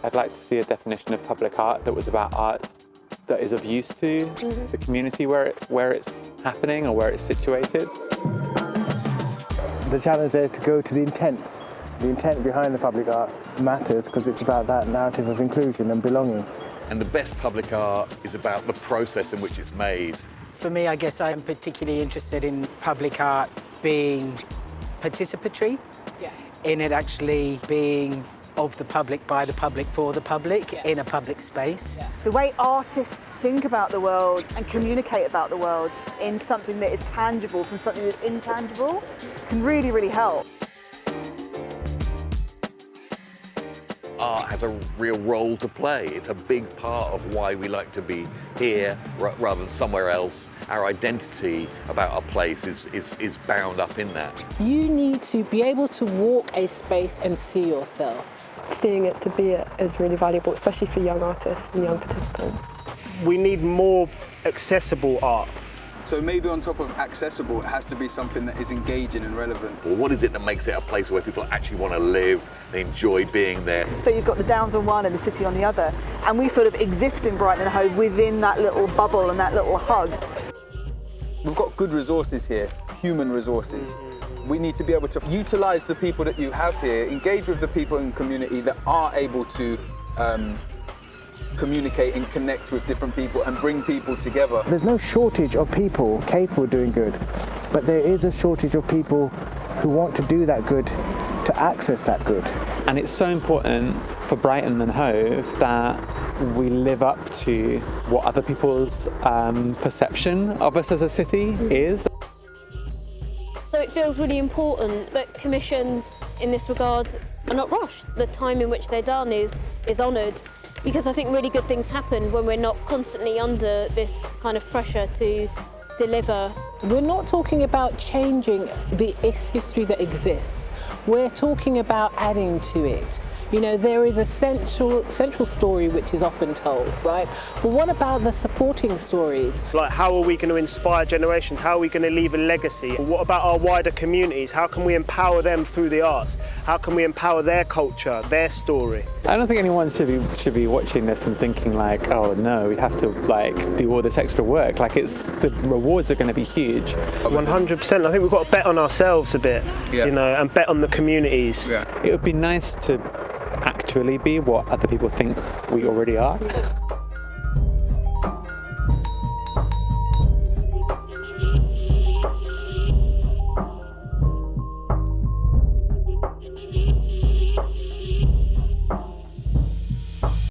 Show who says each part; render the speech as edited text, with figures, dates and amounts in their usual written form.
Speaker 1: I'd like to see a definition of public art that was about art that is of use to the community where it's happening or where it's situated.
Speaker 2: The challenge there is to go to the intent. The intent behind the public art matters because it's about that narrative of inclusion and belonging.
Speaker 3: And the best public art is about the process in which it's made.
Speaker 4: For me, I guess I'm particularly interested in public art being participatory, in it actually being of the public, by the public, for the public, in a public space.
Speaker 5: The way artists think about the world and communicate about the world in something that is tangible from something that's intangible can really, really help.
Speaker 3: Art has a real role to play. It's a big part of why we like to be here rather than somewhere else. Our identity about our place is bound up in that.
Speaker 6: You need to be able to walk a space and see yourself.
Speaker 7: Seeing it to be it is really valuable, especially for young artists and young participants.
Speaker 8: We need more accessible art.
Speaker 9: So maybe on top of accessible, it has to be something that is engaging and relevant.
Speaker 3: Well, what is it that makes it a place where people actually want to live, they enjoy being there?
Speaker 5: So you've got the Downs on one and the city on the other, and we sort of exist in Brighton Hove within that little bubble and that little hug.
Speaker 9: We've got good resources here, human resources. We need to be able to utilise the people that you have here, engage with the people in the community that are able to communicate and connect with different people and bring people together.
Speaker 2: There's no shortage of people capable of doing good, but there is a shortage of people who want to do that good, to access that good.
Speaker 1: And it's so important for Brighton and Hove that we live up to what other people's perception of us as a city is.
Speaker 10: So it feels really important that commissions in this regard are not rushed. The time in which they're done is honoured, because I think really good things happen when we're not constantly under this kind of pressure to deliver.
Speaker 6: We're not talking about changing the history that exists. We're talking about adding to it. You know, there is a central story which is often told, right? But what about the supporting stories?
Speaker 8: Like, how are we going to inspire generations? How are we going to leave a legacy? What about our wider communities? How can we empower them through the arts? How can we empower their culture, their story?
Speaker 1: I don't think anyone should be watching this and thinking like, oh no, we have to like do all this extra work. Like, the rewards are going to be huge.
Speaker 8: 100%. I think we've got to bet on ourselves a bit, you know, and bet on the communities.
Speaker 1: It would be nice to actually be what other people think we already are.